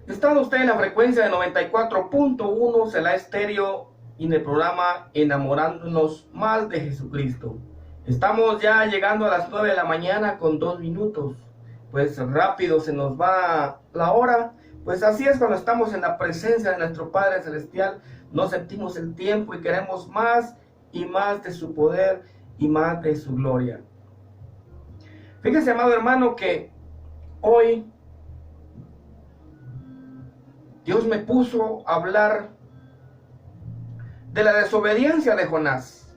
Está usted en la frecuencia de 94.1 Selah Estéreo y en el programa Enamorándonos Más de Jesucristo. Estamos ya llegando a las 9 de la mañana con 2 minutos. Pues rápido se nos va la hora. Pues así es cuando estamos en la presencia de nuestro Padre Celestial. No sentimos el tiempo y queremos más y más de su poder y más de su gloria. Fíjese, amado hermano, que hoy Dios me puso a hablar de la desobediencia de Jonás.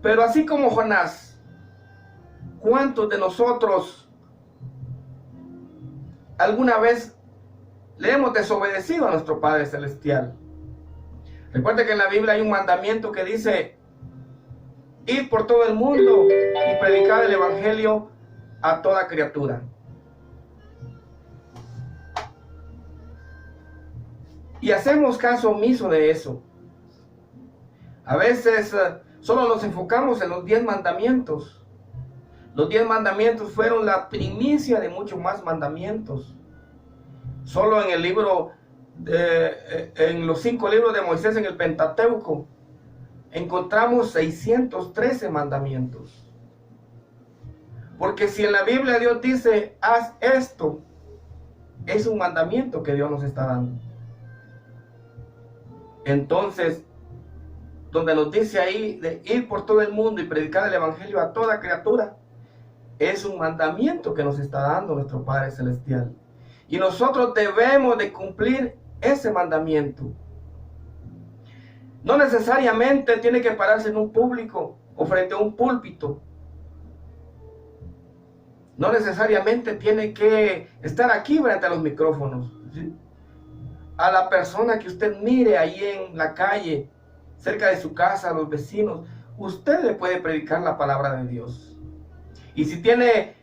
Pero así como Jonás, ¿cuántos de nosotros alguna vez le hemos desobedecido a nuestro Padre Celestial? Recuerde que en la Biblia hay un mandamiento que dice: id por todo el mundo y predicad el evangelio a toda criatura. Y hacemos caso omiso de eso. A veces solo nos enfocamos en los 10 mandamientos. Los 10 mandamientos fueron la primicia de muchos más mandamientos. Solo en el libro, en los 5 libros de Moisés en el Pentateuco, encontramos 613 mandamientos. Porque si en la Biblia Dios dice, haz esto, es un mandamiento que Dios nos está dando. Entonces, donde nos dice ahí de ir por todo el mundo y predicar el evangelio a toda criatura, es un mandamiento que nos está dando nuestro Padre Celestial. Y nosotros debemos de cumplir ese mandamiento. No necesariamente tiene que pararse en un público o frente a un púlpito. No necesariamente tiene que estar aquí frente a los micrófonos, ¿sí? A la persona que usted mire ahí en la calle, cerca de su casa, a los vecinos, usted le puede predicar la palabra de Dios. Y si tiene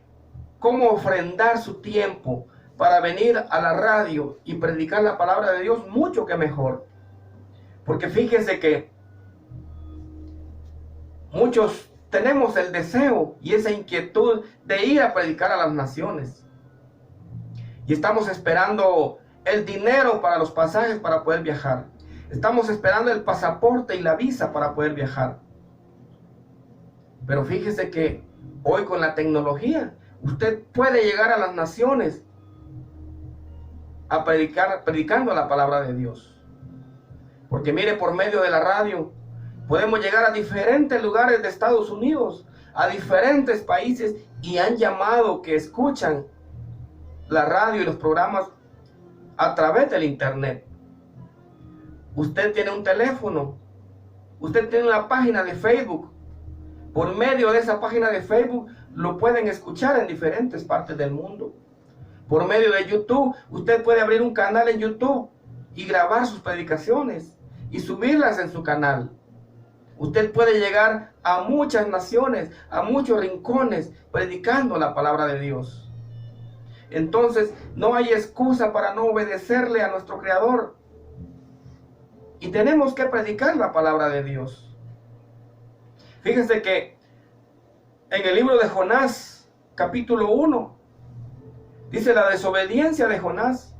cómo ofrendar su tiempo para venir a la radio y predicar la palabra de Dios, mucho que mejor. Porque fíjese que muchos tenemos el deseo y esa inquietud de ir a predicar a las naciones. Y estamos esperando el dinero para los pasajes para poder viajar. Estamos esperando el pasaporte y la visa para poder viajar. Pero fíjese que hoy con la tecnología, usted puede llegar a las naciones a predicando la palabra de Dios. Porque mire, por medio de la radio, podemos llegar a diferentes lugares de Estados Unidos, a diferentes países, y han llamado que escuchan la radio y los programas a través del internet. Usted tiene un teléfono, usted tiene una página de Facebook. Por medio de esa página de Facebook lo pueden escuchar en diferentes partes del mundo. Por medio de YouTube, usted puede abrir un canal en YouTube y grabar sus predicaciones y subirlas en su canal. Usted puede llegar a muchas naciones, a muchos rincones, predicando la palabra de Dios. Entonces, no hay excusa para no obedecerle a nuestro Creador. Y tenemos que predicar la palabra de Dios. Fíjense que en el libro de Jonás, capítulo 1, dice la desobediencia de Jonás.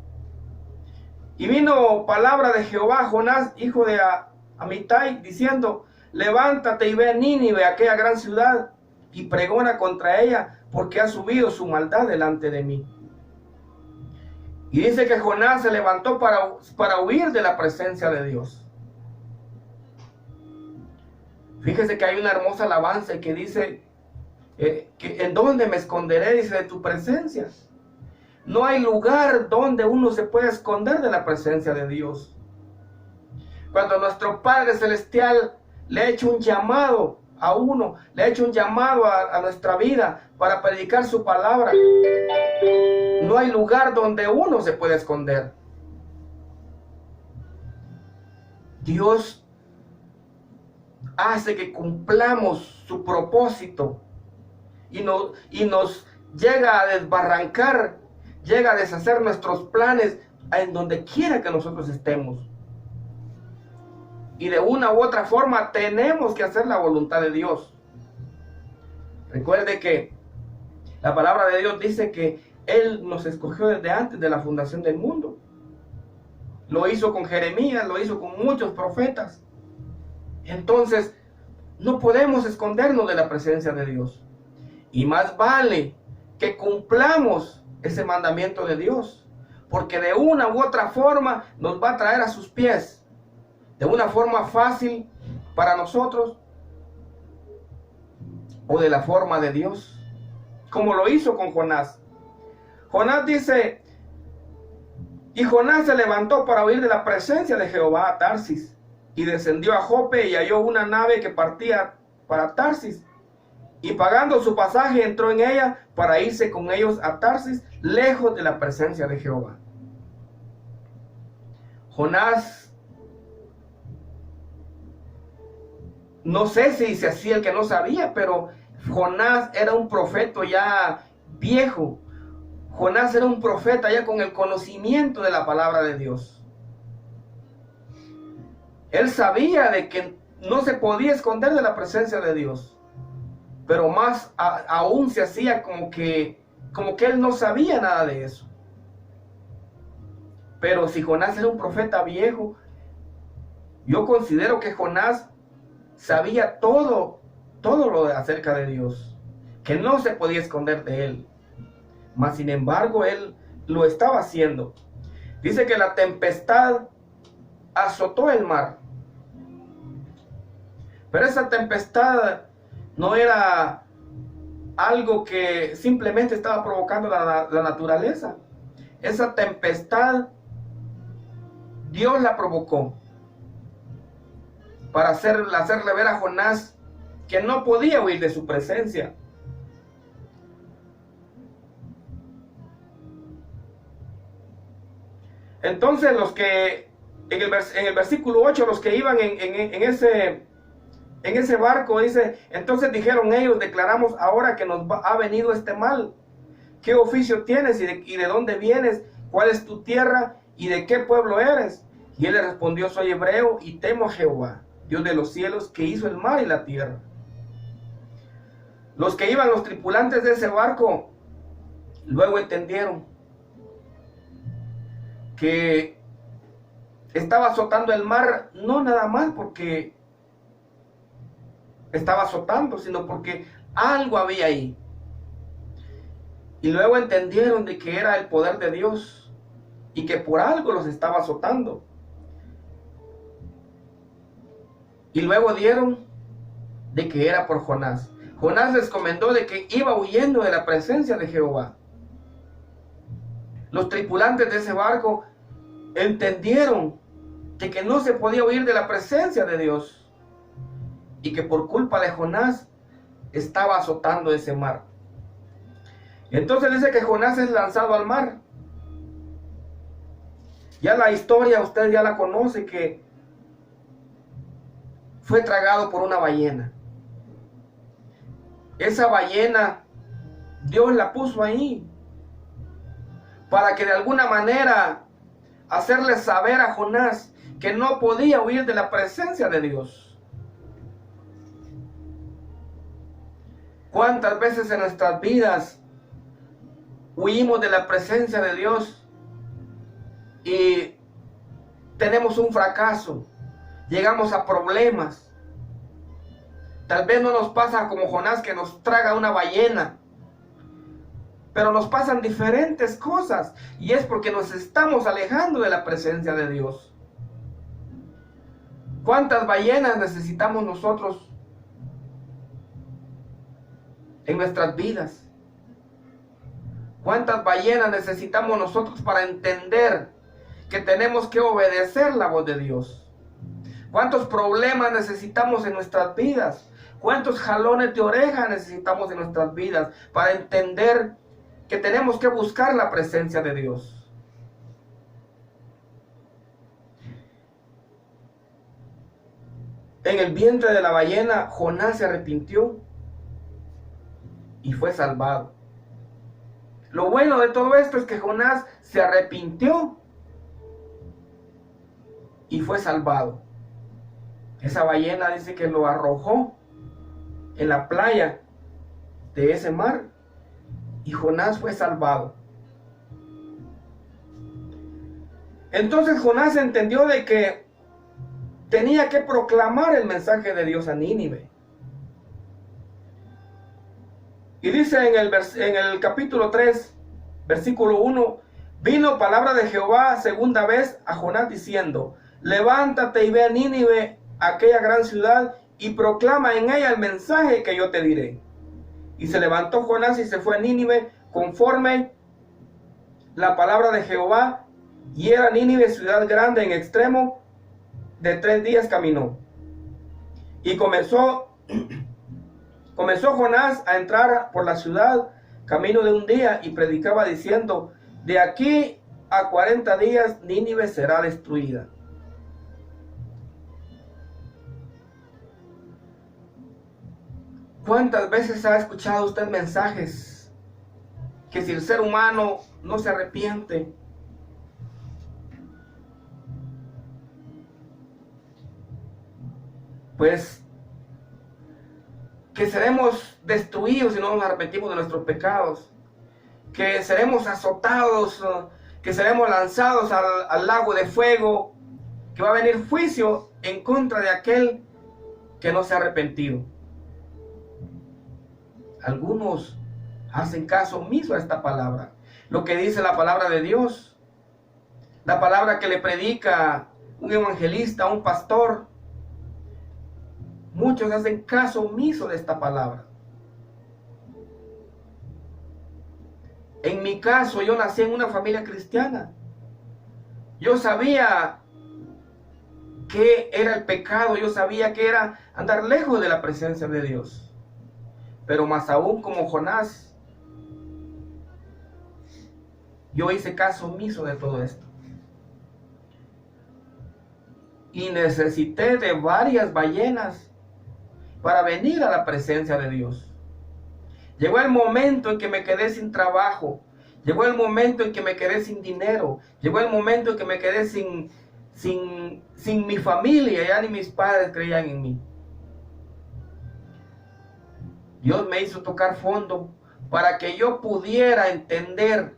Y vino palabra de Jehová a Jonás, hijo de Amitai, diciendo: levántate y ve a Nínive, aquella gran ciudad, y pregona contra ella, porque ha subido su maldad delante de mí. Y dice que Jonás se levantó para huir de la presencia de Dios. Fíjese que hay una hermosa alabanza que dice que en dónde me esconderé, dice, de tu presencia. No hay lugar donde uno se pueda esconder de la presencia de Dios. Cuando nuestro Padre Celestial le ha hecho un llamado a uno, le ha hecho un llamado a nuestra vida para predicar su palabra, no hay lugar donde uno se pueda esconder. Dios hace que cumplamos su propósito y nos llega a desbarrancar, llega a deshacer nuestros planes en donde quiera que nosotros estemos. Y de una u otra forma tenemos que hacer la voluntad de Dios. Recuerde que la palabra de Dios dice que Él nos escogió desde antes de la fundación del mundo. Lo hizo con Jeremías, lo hizo con muchos profetas. Entonces, no podemos escondernos de la presencia de Dios. Y más vale que cumplamos ese mandamiento de Dios, porque de una u otra forma nos va a traer a sus pies, de una forma fácil para nosotros o de la forma de Dios, como lo hizo con Jonás. Jonás dice, y Jonás se levantó para huir de la presencia de Jehová a Tarsis, y descendió a Jope y halló una nave que partía para Tarsis, y pagando su pasaje entró en ella para irse con ellos a Tarsis, lejos de la presencia de Jehová. Jonás, no sé si se hacía el que no sabía, pero Jonás era un profeta ya viejo. Jonás era un profeta ya con el conocimiento de la palabra de Dios. Él sabía de que no se podía esconder de la presencia de Dios, pero más aún se hacía como que él no sabía nada de eso. Pero si Jonás era un profeta viejo, yo considero que Jonás sabía todo lo acerca de Dios, que no se podía esconder de él. Mas sin embargo, él lo estaba haciendo. Dice que la tempestad azotó el mar. Pero esa tempestad no era algo que simplemente estaba provocando la naturaleza. Esa tempestad Dios la provocó para hacerle ver a Jonás que no podía huir de su presencia. Entonces los que en el versículo 8, los que iban en ese barco, dice, entonces dijeron ellos, declaramos ahora que nos ha venido este mal. ¿Qué oficio tienes y de dónde vienes? ¿Cuál es tu tierra y de qué pueblo eres? Y él le respondió, soy hebreo y temo a Jehová, Dios de los cielos, que hizo el mar y la tierra. Los que iban, los tripulantes de ese barco, luego entendieron que estaba azotando el mar, no nada más porque estaba azotando, sino porque algo había ahí. Y luego entendieron de que era el poder de Dios y que por algo los estaba azotando. Y luego dieron de que era por Jonás. Jonás les comentó de que iba huyendo de la presencia de Jehová. Los tripulantes de ese barco entendieron de que no se podía huir de la presencia de Dios y que por culpa de Jonás estaba azotando ese mar. Entonces dice que Jonás es lanzado al mar. Ya la historia usted ya la conoce, que fue tragado por una ballena. Esa ballena Dios la puso ahí para que de alguna manera hacerle saber a Jonás que no podía huir de la presencia de Dios. ¿Cuántas veces en nuestras vidas huimos de la presencia de Dios y tenemos un fracaso? Llegamos a problemas. Tal vez no nos pasa como Jonás, que nos traga una ballena, pero nos pasan diferentes cosas, y es porque nos estamos alejando de la presencia de Dios. ¿Cuántas ballenas necesitamos nosotros en nuestras vidas? ¿Cuántas ballenas necesitamos nosotros para entender que tenemos que obedecer la voz de Dios? ¿Cuántos problemas necesitamos en nuestras vidas? ¿Cuántos jalones de oreja necesitamos en nuestras vidas para entender que tenemos que buscar la presencia de Dios? En el vientre de la ballena, Jonás se arrepintió y fue salvado. Lo bueno de todo esto es que Jonás se arrepintió y fue salvado. Esa ballena dice que lo arrojó en la playa de ese mar y Jonás fue salvado. Entonces Jonás entendió de que tenía que proclamar el mensaje de Dios a Nínive. Y dice en el capítulo 3, versículo 1, vino palabra de Jehová segunda vez a Jonás diciendo, levántate y ve a Nínive, aquella gran ciudad, y proclama en ella el mensaje que yo te diré. Y se levantó Jonás y se fue a Nínive conforme la palabra de Jehová, y era Nínive ciudad grande en extremo, de 3 días caminó. Y comenzó Jonás a entrar por la ciudad, camino de un día, y predicaba diciendo, de aquí a 40 días Nínive será destruida. ¿Cuántas veces ha escuchado usted mensajes que si el ser humano no se arrepiente, pues que seremos destruidos si no nos arrepentimos de nuestros pecados, que seremos azotados, que seremos lanzados al lago de fuego, que va a venir juicio en contra de aquel que no se ha arrepentido? Algunos hacen caso omiso a esta palabra, lo que dice la palabra de Dios, la palabra que le predica un evangelista, un pastor. Muchos hacen caso omiso de esta palabra. En mi caso, yo nací en una familia cristiana. Yo sabía qué era el pecado, yo sabía que era andar lejos de la presencia de Dios. Pero más aún como Jonás, yo hice caso omiso de todo esto. Y necesité de varias ballenas para venir a la presencia de Dios. Llegó el momento en que me quedé sin trabajo. Llegó el momento en que me quedé sin dinero. Llegó el momento en que me quedé sin mi familia. Ya ni mis padres creían en mí. Dios me hizo tocar fondo para que yo pudiera entender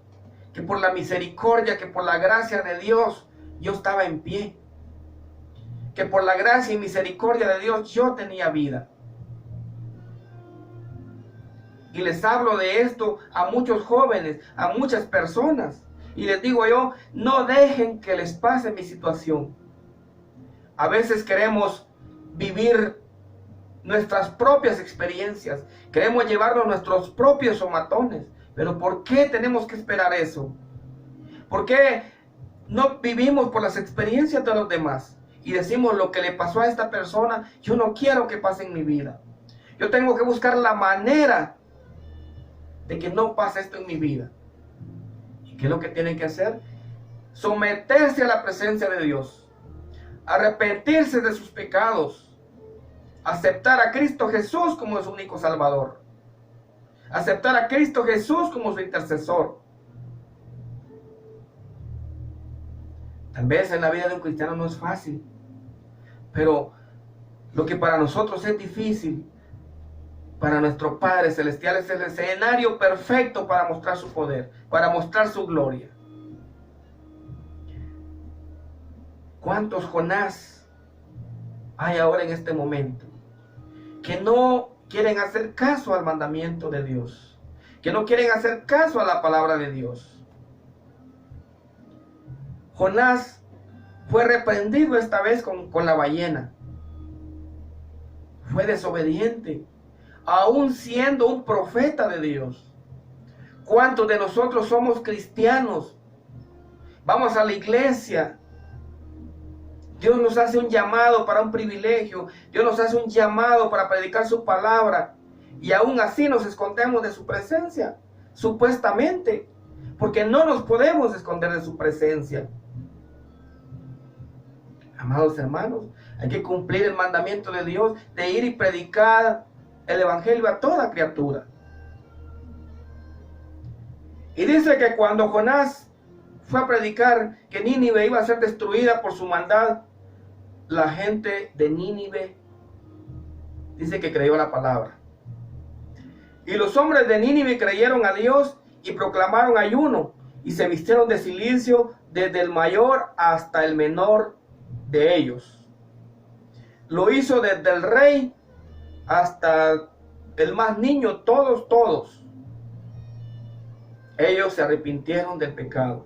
que por la misericordia, que por la gracia de Dios, yo estaba en pie. Que por la gracia y misericordia de Dios yo tenía vida. Y les hablo de esto a muchos jóvenes, a muchas personas. Y les digo yo, no dejen que les pase mi situación. A veces queremos vivir nuestras propias experiencias. Queremos llevarnos nuestros propios somatones. Pero ¿por qué tenemos que esperar eso? ¿Por qué no vivimos por las experiencias de los demás? Y decimos lo que le pasó a esta persona, yo no quiero que pase en mi vida. Yo tengo que buscar la manera de que no pase esto en mi vida. ¿Y qué es lo que tienen que hacer? Someterse a la presencia de Dios. Arrepentirse de sus pecados. Aceptar a Cristo Jesús como su único Salvador. Aceptar a Cristo Jesús como su intercesor. Tal vez en la vida de un cristiano no es fácil, pero lo que para nosotros es difícil, para nuestro Padre Celestial es el escenario perfecto para mostrar su poder, para mostrar su gloria. ¿Cuántos Jonás hay ahora en este momento que no quieren hacer caso al mandamiento de Dios, que no quieren hacer caso a la palabra de Dios? Jonás fue reprendido esta vez con la ballena. Fue desobediente, aún siendo un profeta de Dios. ¿Cuántos de nosotros somos cristianos? Vamos a la iglesia. Dios nos hace un llamado para un privilegio. Dios nos hace un llamado para predicar su palabra. Y aún así nos escondemos de su presencia, supuestamente, porque no nos podemos esconder de su presencia. Amados hermanos, hay que cumplir el mandamiento de Dios de ir y predicar el evangelio a toda criatura. Y dice que cuando Jonás fue a predicar que Nínive iba a ser destruida por su maldad, la gente de Nínive dice que creyó la palabra. Y los hombres de Nínive creyeron a Dios y proclamaron ayuno y se vistieron de cilicio desde el mayor hasta el menor de ellos. Lo hizo desde el rey hasta el más niño, todos. Ellos se arrepintieron del pecado.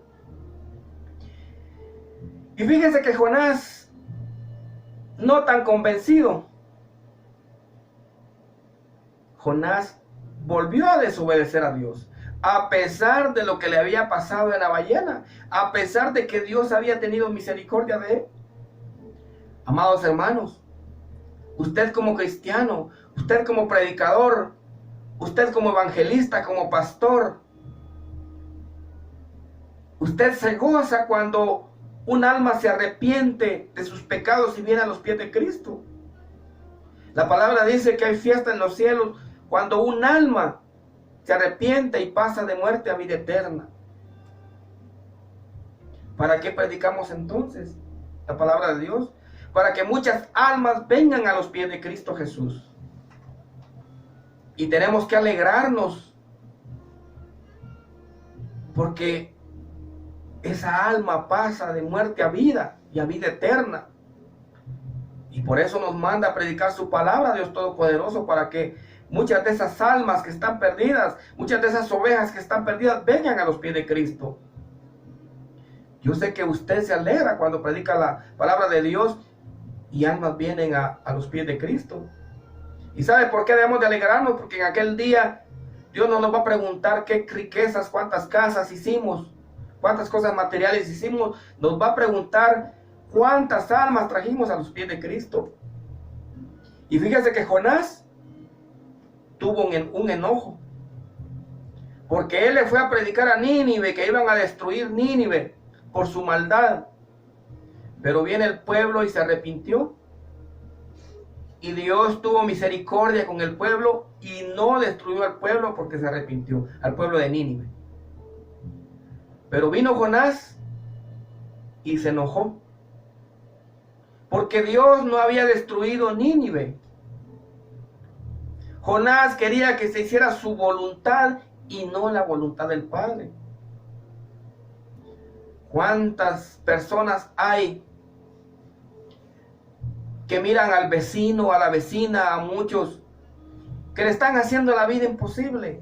Y fíjense que Jonás, no tan convencido, Jonás volvió a desobedecer a Dios, a pesar de lo que le había pasado en la ballena, a pesar de que Dios había tenido misericordia de él. Amados hermanos, usted como cristiano, usted como predicador, usted como evangelista, como pastor, usted se goza cuando un alma se arrepiente de sus pecados y viene a los pies de Cristo. La palabra dice que hay fiesta en los cielos cuando un alma se arrepiente y pasa de muerte a vida eterna. ¿Para qué predicamos entonces la palabra de Dios? Para que muchas almas vengan a los pies de Cristo Jesús. Y tenemos que alegrarnos, porque esa alma pasa de muerte a vida y a vida eterna. Y por eso nos manda a predicar su palabra, Dios Todopoderoso, para que muchas de esas almas que están perdidas, muchas de esas ovejas que están perdidas, vengan a los pies de Cristo. Yo sé que usted se alegra cuando predica la palabra de Dios y almas vienen a los pies de Cristo. ¿Y sabe por qué debemos de alegrarnos? Porque en aquel día Dios no nos va a preguntar qué riquezas, cuántas casas hicimos, cuántas cosas materiales hicimos. Nos va a preguntar cuántas almas trajimos a los pies de Cristo. Y fíjese que Jonás tuvo un enojo, porque él le fue a predicar a Nínive que iban a destruir Nínive por su maldad. Pero viene el pueblo y se arrepintió. Y Dios tuvo misericordia con el pueblo y no destruyó al pueblo porque se arrepintió, al pueblo de Nínive. Pero vino Jonás y se enojó, porque Dios no había destruido Nínive. Jonás quería que se hiciera su voluntad y no la voluntad del Padre. ¿Cuántas personas hay que miran al vecino, a la vecina, a muchos que le están haciendo la vida imposible,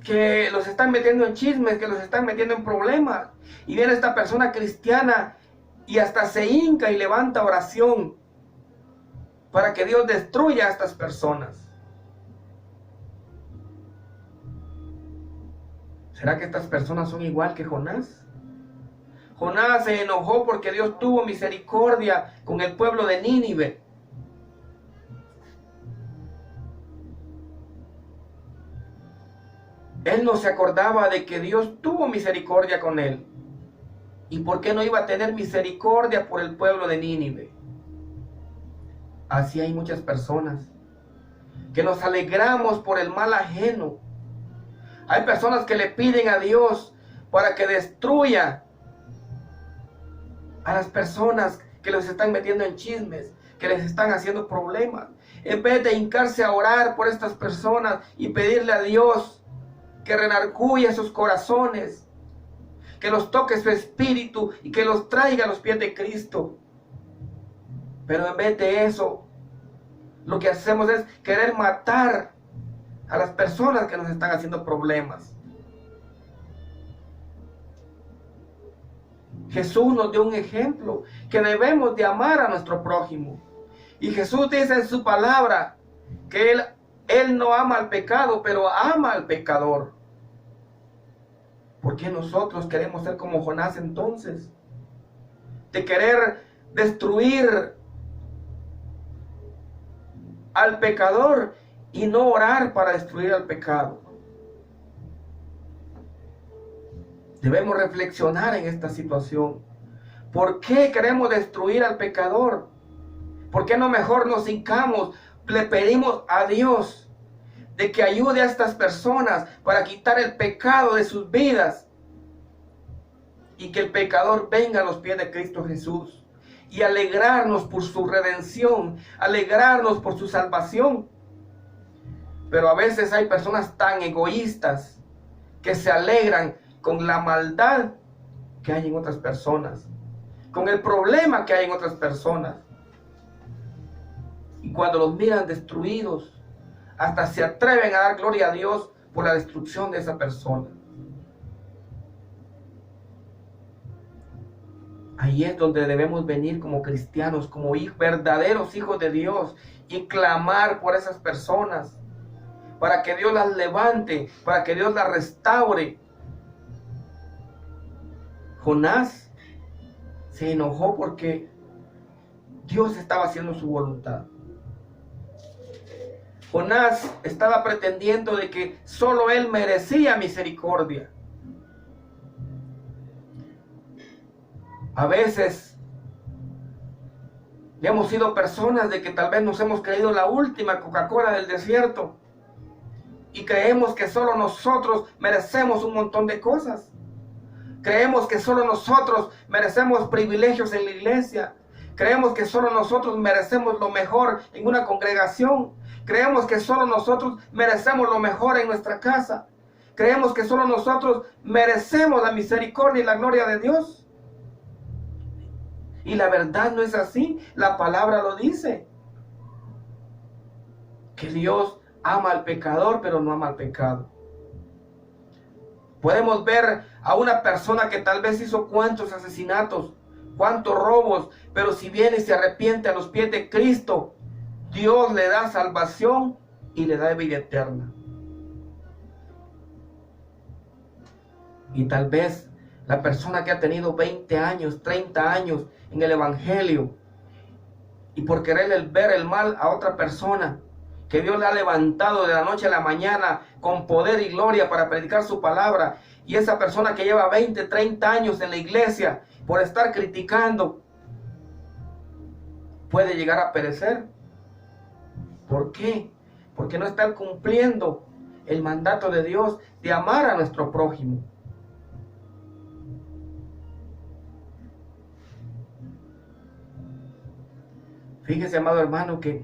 que los están metiendo en chismes, que los están metiendo en problemas? Y viene esta persona cristiana y hasta se hinca y levanta oración para que Dios destruya a estas personas. ¿Será que estas personas son igual que Jonás? Jonás se enojó porque Dios tuvo misericordia con el pueblo de Nínive. Él no se acordaba de que Dios tuvo misericordia con él. ¿Y por qué no iba a tener misericordia por el pueblo de Nínive? Así hay muchas personas que nos alegramos por el mal ajeno. Hay personas que le piden a Dios para que destruya a las personas que los están metiendo en chismes, que les están haciendo problemas. En vez de hincarse a orar por estas personas y pedirle a Dios que renarguya sus corazones, que los toque su espíritu y que los traiga a los pies de Cristo. Pero en vez de eso, lo que hacemos es querer matar a las personas que nos están haciendo problemas. Jesús nos dio un ejemplo, que debemos de amar a nuestro prójimo. Y Jesús dice en su palabra que Él no ama al pecado, pero ama al pecador. ¿Por qué nosotros queremos ser como Jonás entonces? De querer destruir al pecador y no orar para destruir al pecado. Debemos reflexionar en esta situación. ¿Por qué queremos destruir al pecador? ¿Por qué no mejor nos hincamos, le pedimos a Dios de que ayude a estas personas para quitar el pecado de sus vidas y que el pecador venga a los pies de Cristo Jesús y alegrarnos por su redención, alegrarnos por su salvación? Pero a veces hay personas tan egoístas que se alegran con la maldad que hay en otras personas, con el problema que hay en otras personas. Y cuando los miran destruidos, hasta se atreven a dar gloria a Dios por la destrucción de esa persona. Ahí es donde debemos venir como cristianos, como verdaderos hijos de Dios, y clamar por esas personas, para que Dios las levante, para que Dios las restaure. Jonás se enojó porque Dios estaba haciendo su voluntad. Jonás estaba pretendiendo de que solo él merecía misericordia. A veces hemos sido personas de que tal vez nos hemos creído la última Coca-Cola del desierto y creemos que solo nosotros merecemos un montón de cosas. Creemos que solo nosotros merecemos privilegios en la iglesia. Creemos que solo nosotros merecemos lo mejor en una congregación. Creemos que solo nosotros merecemos lo mejor en nuestra casa. Creemos que solo nosotros merecemos la misericordia y la gloria de Dios. Y la verdad no es así. La palabra lo dice. Que Dios ama al pecador, pero no ama al pecado. Podemos ver a una persona que tal vez hizo cuantos asesinatos, cuantos robos, pero si viene y se arrepiente a los pies de Cristo, Dios le da salvación y le da vida eterna. Y tal vez la persona que ha tenido 20 años, 30 años en el evangelio, y por querer ver el mal a otra persona, que Dios le ha levantado de la noche a la mañana con poder y gloria para predicar su palabra, y esa persona que lleva 20, 30 años en la iglesia, por estar criticando, puede llegar a perecer. ¿Por qué? Porque no está cumpliendo el mandato de Dios de amar a nuestro prójimo. Fíjese, amado hermano, que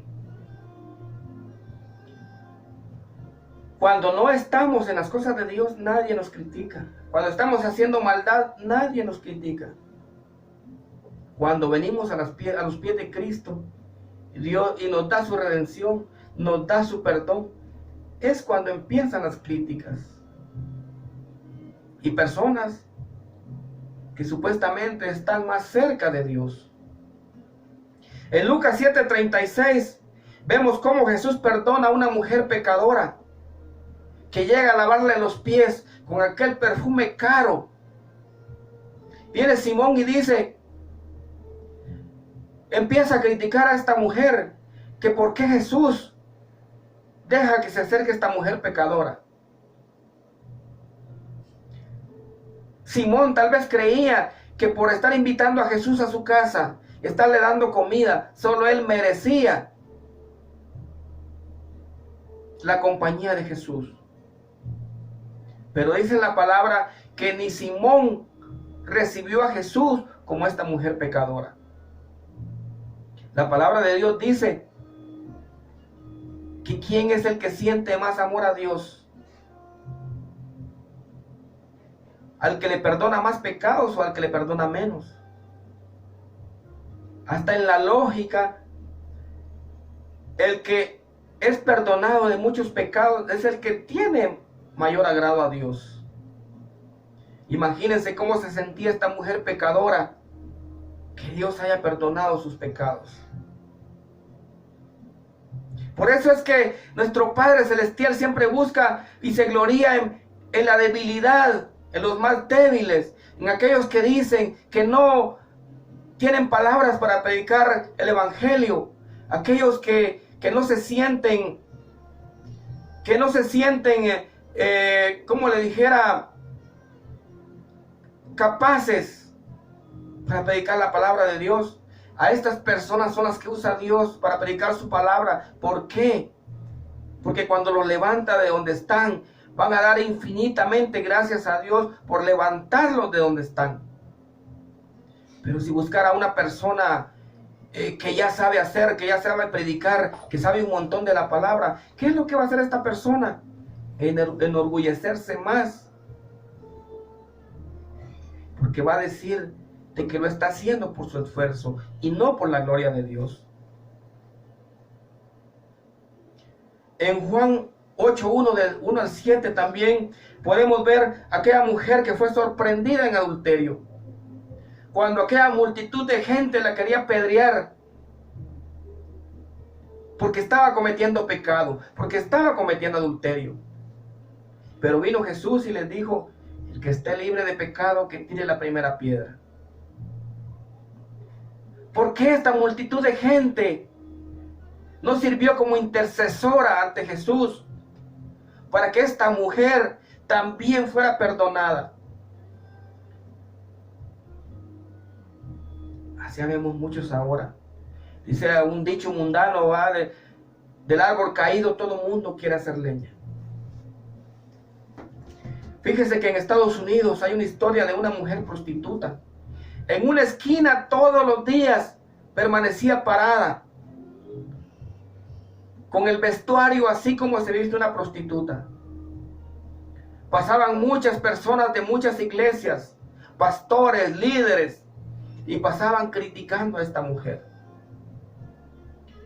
cuando no estamos en las cosas de Dios, nadie nos critica. Cuando estamos haciendo maldad, nadie nos critica. Cuando venimos a los pies de Cristo, Dios, y nos da su redención, nos da su perdón, es cuando empiezan las críticas. Y personas que supuestamente están más cerca de Dios. En Lucas 7:36 vemos cómo Jesús perdona a una mujer pecadora que llega a lavarle los pies con aquel perfume caro. Viene Simón y dice, empieza a criticar a esta mujer, que por qué Jesús deja que se acerque esta mujer pecadora. Simón tal vez creía que por estar invitando a Jesús a su casa, estarle dando comida, solo él merecía la compañía de Jesús. Pero dice la palabra que ni Simón recibió a Jesús como esta mujer pecadora. La palabra de Dios dice que quién es el que siente más amor a Dios, al que le perdona más pecados o al que le perdona menos. Hasta en la lógica, el que es perdonado de muchos pecados es el que tiene mayor agrado a Dios. Imagínense cómo se sentía esta mujer pecadora, que Dios haya perdonado sus pecados. Por eso es que nuestro Padre Celestial siempre busca y se gloria en la debilidad, en los más débiles, en aquellos que dicen que no tienen palabras para predicar el evangelio, aquellos que no se sienten, como le dijera, capaces para predicar la palabra de Dios. A estas personas son las que usa Dios para predicar su palabra. ¿Por qué? Porque cuando los levanta de donde están, van a dar infinitamente gracias a Dios por levantarlos de donde están. Pero si buscara a una persona que ya sabe hacer, que ya sabe predicar, que sabe un montón de la palabra, ¿qué es lo que va a hacer esta persona? Enorgullecerse más porque va a decir de que lo está haciendo por su esfuerzo y no por la gloria de Dios. En Juan 8:1 del 1 al 7 también podemos ver a aquella mujer que fue sorprendida en adulterio. Cuando aquella multitud de gente la quería apedrear porque estaba cometiendo pecado, porque estaba cometiendo adulterio. Pero vino Jesús y les dijo: el que esté libre de pecado, que tire la primera piedra. ¿Por qué esta multitud de gente no sirvió como intercesora ante Jesús para que esta mujer también fuera perdonada? Así vemos muchos ahora. Dice un dicho mundano, ¿va? Del árbol caído todo mundo quiere hacer leña. Fíjese que en Estados Unidos hay una historia de una mujer prostituta. En una esquina todos los días permanecía parada, con el vestuario así como se viste una prostituta. Pasaban muchas personas de muchas iglesias, pastores, líderes, y pasaban criticando a esta mujer.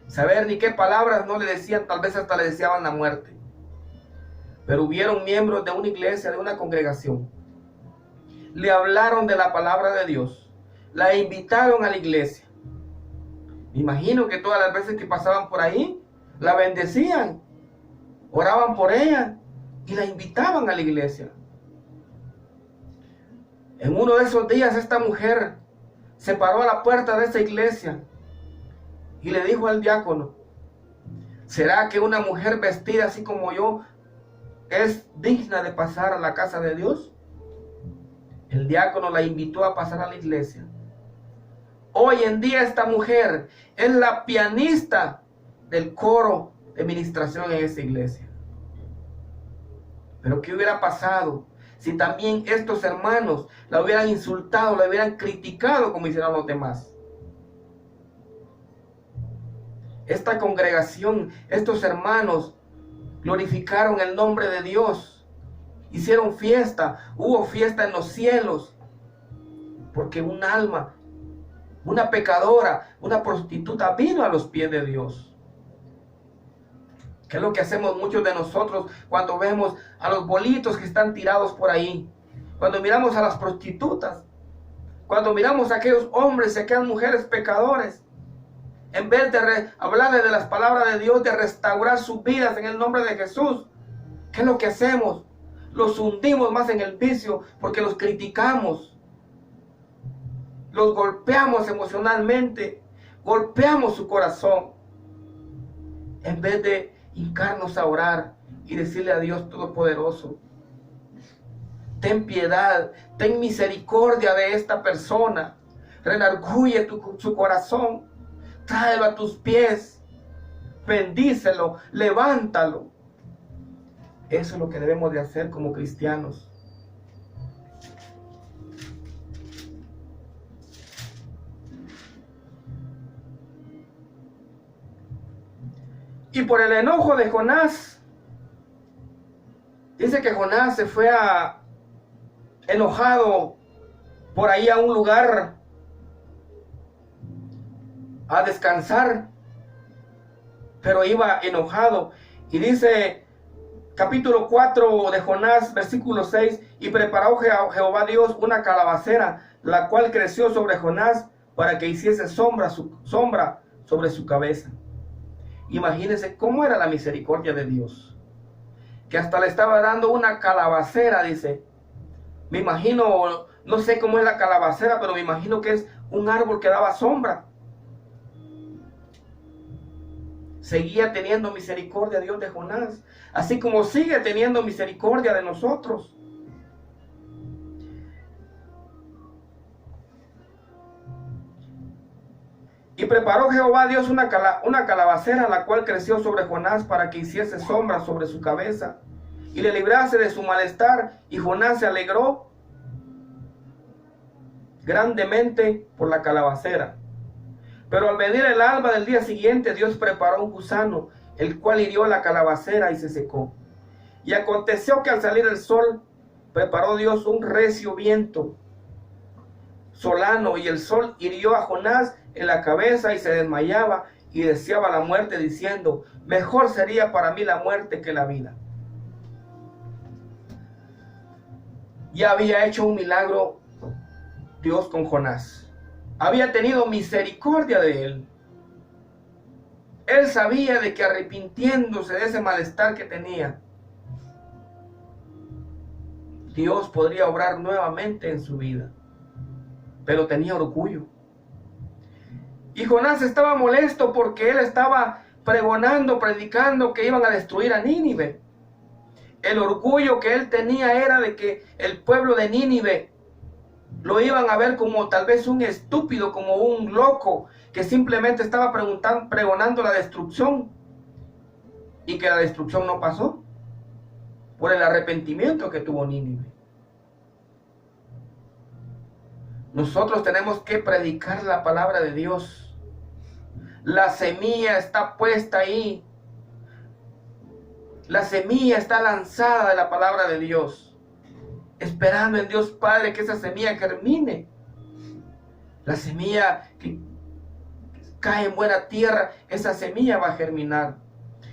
Saber ni qué palabras no le decían, tal vez hasta le deseaban la muerte. Pero hubieron miembros de una iglesia, de una congregación. Le hablaron de la palabra de Dios. La invitaron a la iglesia. Me imagino que todas las veces que pasaban por ahí, la bendecían, oraban por ella y la invitaban a la iglesia. En uno de esos días esta mujer se paró a la puerta de esa iglesia y le dijo al diácono: ¿será que una mujer vestida así como yo es digna de pasar a la casa de Dios? El diácono la invitó a pasar a la iglesia. Hoy en día esta mujer es la pianista del coro de ministración en esa iglesia. Pero ¿qué hubiera pasado si también estos hermanos la hubieran insultado, la hubieran criticado como hicieron los demás? Esta congregación, estos hermanos glorificaron el nombre de Dios, hicieron fiesta, hubo fiesta en los cielos, porque un alma, una pecadora, una prostituta vino a los pies de Dios. ¿Qué es lo que hacemos muchos de nosotros cuando vemos a los bolitos que están tirados por ahí? Cuando miramos a las prostitutas, cuando miramos a aquellos hombres y a aquellas mujeres pecadores, en vez de hablarles de las palabras de Dios, de restaurar sus vidas en el nombre de Jesús, ¿qué es lo que hacemos? Los hundimos más en el vicio porque los criticamos, los golpeamos emocionalmente, golpeamos su corazón, en vez de hincarnos a orar y decirle a Dios Todopoderoso: ten piedad, ten misericordia de esta persona, redarguye su corazón, tráelo a tus pies, bendícelo, levántalo. Eso es lo que debemos de hacer como cristianos. Y por el enojo de Jonás, dice que Jonás se fue enojado por ahí a un lugar a descansar, pero iba enojado. Y dice capítulo 4 de Jonás, versículo 6: y preparó Jehová Dios una calabacera, la cual creció sobre Jonás para que hiciese sombra sobre su cabeza. Imagínense cómo era la misericordia de Dios, que hasta le estaba dando una calabacera, dice. Me imagino, no sé cómo es la calabacera, pero me imagino que es un árbol que daba sombra. Seguía teniendo misericordia Dios de Jonás, así como sigue teniendo misericordia de nosotros. Y preparó Jehová Dios una calabacera, la cual creció sobre Jonás para que hiciese sombra sobre su cabeza y le librase de su malestar. Y Jonás se alegró grandemente por la calabacera. Pero al venir el alba del día siguiente, Dios preparó un gusano, el cual hirió la calabacera y se secó. Y aconteció que al salir el sol, preparó Dios un recio viento solano, y el sol hirió a Jonás en la cabeza y se desmayaba y deseaba la muerte, diciendo: mejor sería para mí la muerte que la vida. Ya había hecho un milagro Dios con Jonás. Había tenido misericordia de él. Él sabía de que arrepintiéndose de ese malestar que tenía, Dios podría obrar nuevamente en su vida. Pero tenía orgullo. Y Jonás estaba molesto porque él estaba pregonando, predicando que iban a destruir a Nínive. El orgullo que él tenía era de que el pueblo de Nínive lo iban a ver como tal vez un estúpido, como un loco, que simplemente estaba pregonando la destrucción, y que la destrucción no pasó por el arrepentimiento que tuvo Nínive. Nosotros tenemos que predicar la palabra de Dios. La semilla está puesta ahí. La semilla está lanzada de la palabra de Dios, esperando en Dios Padre que esa semilla germine. La semilla que cae en buena tierra, esa semilla va a germinar.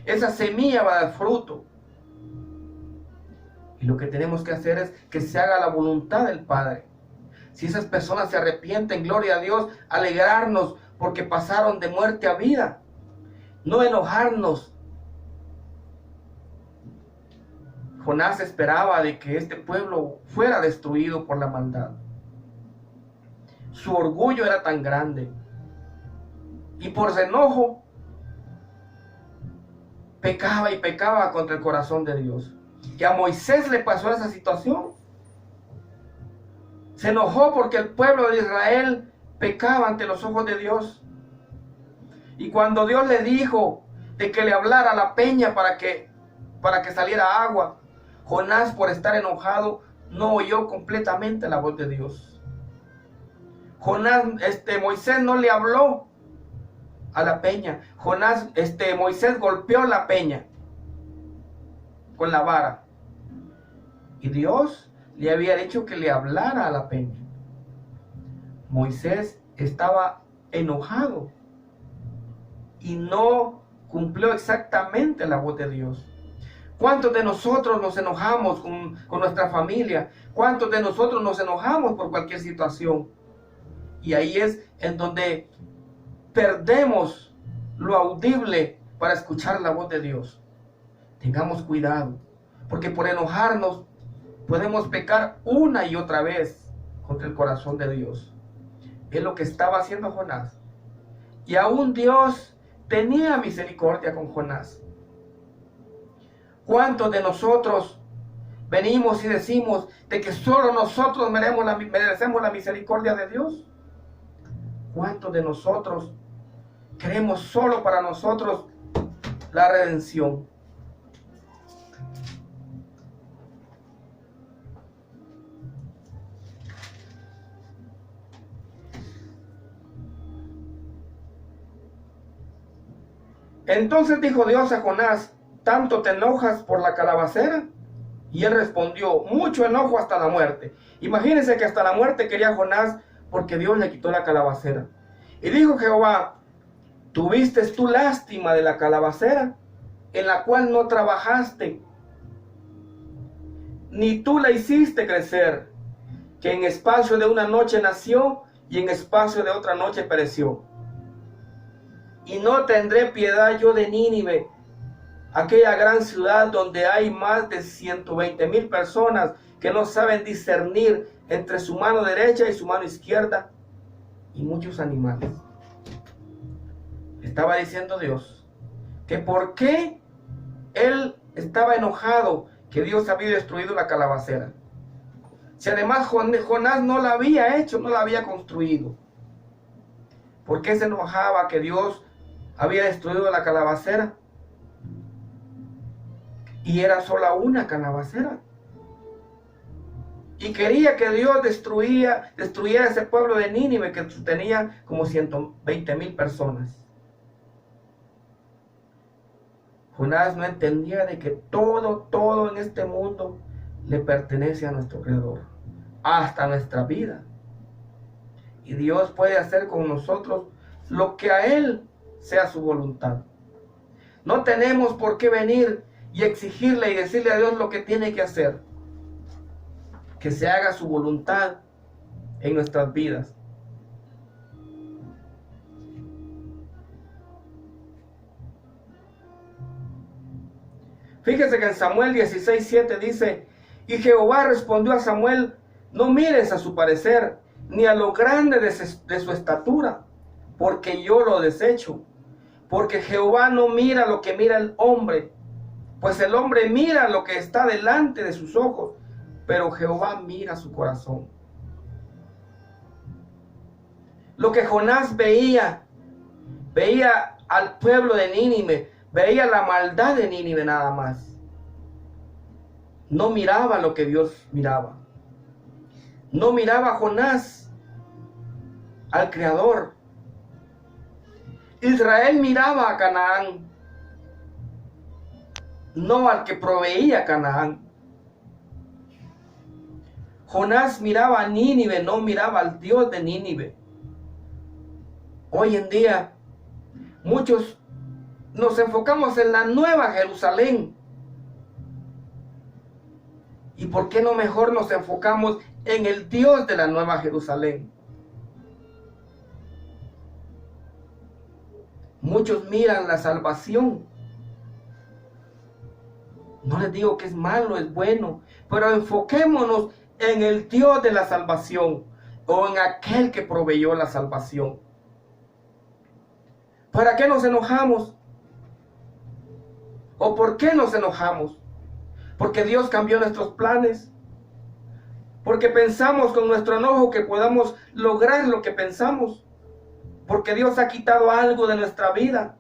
Esa semilla va a dar fruto. Y lo que tenemos que hacer es que se haga la voluntad del Padre. Si esas personas se arrepienten, gloria a Dios, alegrarnos porque pasaron de muerte a vida. No enojarnos. Jonás esperaba de que este pueblo fuera destruido por la maldad. Su orgullo era tan grande. Y por su enojo, pecaba y pecaba contra el corazón de Dios. Y a Moisés le pasó esa situación. Se enojó porque el pueblo de Israel pecaba ante los ojos de Dios. Y cuando Dios le dijo de que le hablara a la peña para que saliera agua, Jonás, por estar enojado, no oyó completamente la voz de Dios. Moisés no le habló a la peña. Moisés golpeó la peña con la vara. Y Dios le había dicho que le hablara a la peña. Moisés estaba enojado y no cumplió exactamente la voz de Dios. ¿Cuántos de nosotros nos enojamos con nuestra familia? ¿Cuántos de nosotros nos enojamos por cualquier situación? Y ahí es en donde perdemos lo audible para escuchar la voz de Dios. Tengamos cuidado, porque por enojarnos podemos pecar una y otra vez contra el corazón de Dios. Es lo que estaba haciendo Jonás. Y aún Dios tenía misericordia con Jonás. ¿Cuántos de nosotros venimos y decimos de que solo nosotros merecemos la misericordia de Dios? ¿Cuántos de nosotros queremos solo para nosotros la redención? Entonces dijo Dios a Jonás: ¿tanto te enojas por la calabacera? Y él respondió: mucho enojo hasta la muerte. Imagínense que hasta la muerte quería Jonás porque Dios le quitó la calabacera. Y dijo Jehová: ¿tuviste tú lástima de la calabacera, en la cual no trabajaste, ni tú la hiciste crecer, que en espacio de una noche nació y en espacio de otra noche pereció? Y no tendré piedad yo de Nínive, aquella gran ciudad donde hay más de 120,000 personas que no saben discernir entre su mano derecha y su mano izquierda, y muchos animales. Estaba diciendo Dios que por qué él estaba enojado que Dios había destruido la calabacera. Si además Jonás no la había hecho, no la había construido. ¿Por qué se enojaba que Dios había destruido la calabacera? Y era solo una calabacera. Y quería que Dios destruyera ese pueblo de Nínive que tenía como 120,000 personas. Jonás no entendía de que todo en este mundo le pertenece a nuestro Creador, hasta nuestra vida. Y Dios puede hacer con nosotros lo que a Él sea su voluntad. No tenemos por qué venir y exigirle y decirle a Dios lo que tiene que hacer. Que se haga su voluntad en nuestras vidas. Fíjese que en Samuel 16:7 dice: y Jehová respondió a Samuel: no mires a su parecer, ni a lo grande de su estatura, porque yo lo desecho. Porque Jehová no mira lo que mira el hombre, pues el hombre mira lo que está delante de sus ojos, pero Jehová mira su corazón. Lo que Jonás veía al pueblo de Nínive, veía la maldad de Nínive nada más. No miraba lo que Dios miraba. No miraba a Jonás al Creador. Israel miraba a Canaán, no al que proveía Canaán. Jonás miraba a Nínive, no miraba al Dios de Nínive. Hoy en día, muchos nos enfocamos en la nueva Jerusalén. ¿Y por qué no mejor nos enfocamos en el Dios de la nueva Jerusalén? Muchos miran la salvación. No les digo que es malo, es bueno, pero enfoquémonos en el Dios de la salvación o en aquel que proveyó la salvación. ¿Para qué nos enojamos? ¿O por qué nos enojamos? Porque Dios cambió nuestros planes. Porque pensamos con nuestro enojo que podamos lograr lo que pensamos. Porque Dios ha quitado algo de nuestra vida.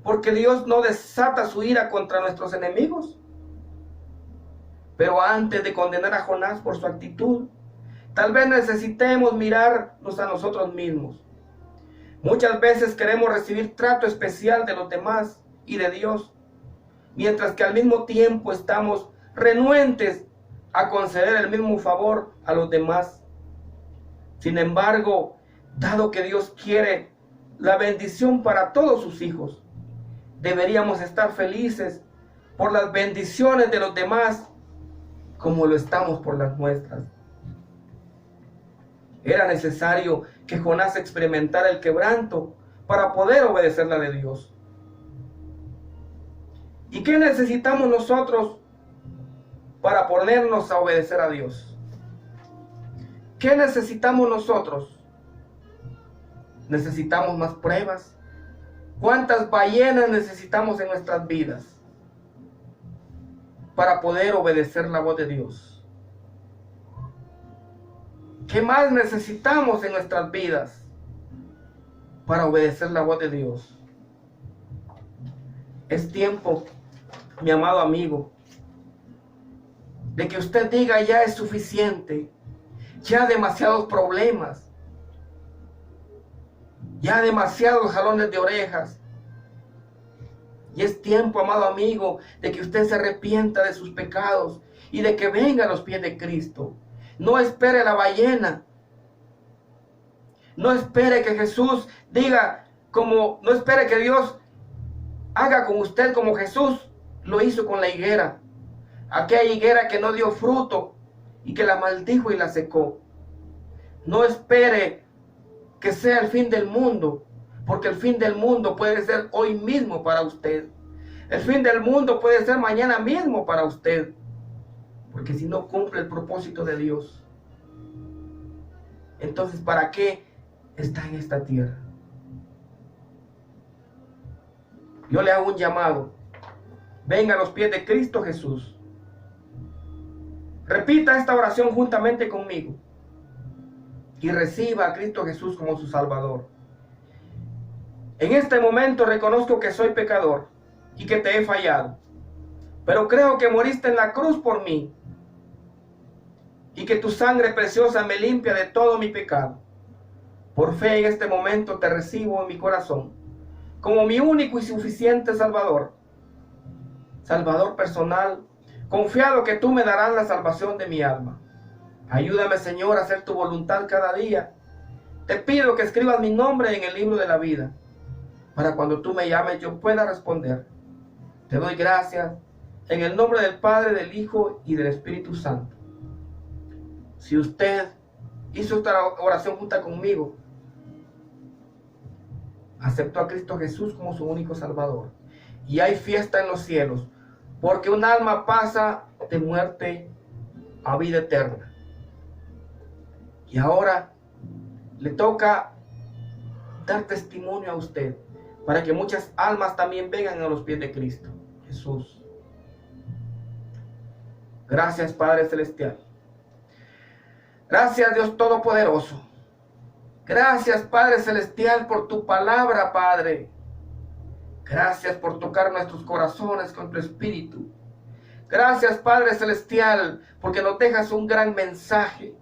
Porque Dios no desata su ira contra nuestros enemigos. Pero antes de condenar a Jonás por su actitud, tal vez necesitemos mirarnos a nosotros mismos. Muchas veces queremos recibir trato especial de los demás y de Dios, mientras que al mismo tiempo estamos renuentes a conceder el mismo favor a los demás. Sin embargo, dado que Dios quiere la bendición para todos sus hijos, deberíamos estar felices por las bendiciones de los demás como lo estamos por las nuestras. Era necesario que Jonás experimentara el quebranto para poder obedecer la de Dios. ¿Y qué necesitamos nosotros para ponernos a obedecer a Dios? ¿Qué necesitamos nosotros? ¿Necesitamos más pruebas? ¿Cuántas ballenas necesitamos en nuestras vidas para poder obedecer la voz de Dios? ¿Qué más necesitamos en nuestras vidas para obedecer la voz de Dios? Es tiempo, mi amado amigo, de que usted diga: ya es suficiente, ya demasiados problemas, ya demasiados jalones de orejas. Y es tiempo, amado amigo, de que usted se arrepienta de sus pecados y de que venga a los pies de Cristo. No espere la ballena. No espere que Jesús diga no espere que Dios haga con usted como Jesús lo hizo con la higuera. Aquella higuera que no dio fruto y que la maldijo y la secó. No espere que sea el fin del mundo, porque el fin del mundo puede ser hoy mismo para usted. El fin del mundo puede ser mañana mismo para usted. Porque si no cumple el propósito de Dios, entonces ¿para qué está en esta tierra? Yo le hago un llamado. Venga a los pies de Cristo Jesús. Repita esta oración juntamente conmigo y reciba a Cristo Jesús como su Salvador. En este momento reconozco que soy pecador y que te he fallado, pero creo que moriste en la cruz por mí y que tu sangre preciosa me limpia de todo mi pecado. Por fe en este momento te recibo en mi corazón como mi único y suficiente Salvador. Salvador personal, confiado que tú me darás la salvación de mi alma. Ayúdame, Señor, a hacer tu voluntad cada día Te pido que escribas mi nombre en el libro de la vida, para cuando tú me llames yo pueda responder. Te doy gracias en el nombre del Padre, del Hijo y del Espíritu Santo. Si usted hizo esta oración junto conmigo, aceptó a Cristo Jesús como su único Salvador, y hay fiesta en los cielos, porque un alma pasa de muerte a vida eterna. Y ahora le toca dar testimonio a usted, para que muchas almas también vengan a los pies de Cristo Jesús. Gracias, Padre Celestial. Gracias, Dios Todopoderoso. Gracias, Padre Celestial, por tu palabra, Padre. Gracias por tocar nuestros corazones con tu Espíritu. Gracias, Padre Celestial, porque nos dejas un gran mensaje.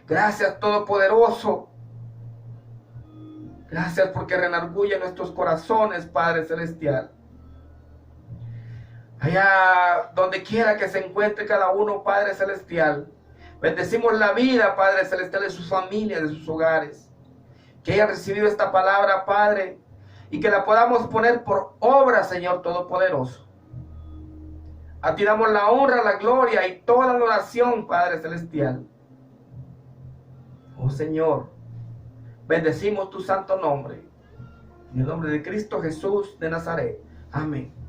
Gracias, Todopoderoso. Gracias porque redarguye nuestros corazones, Padre Celestial. Allá donde quiera que se encuentre cada uno, Padre Celestial, bendecimos la vida, Padre Celestial, de sus familias, de sus hogares. Que hayan recibido esta palabra, Padre, y que la podamos poner por obra, Señor Todopoderoso. A ti damos la honra, la gloria y toda la oración, Padre Celestial. Oh Señor, bendecimos tu santo nombre. En el nombre de Cristo Jesús de Nazaret. Amén.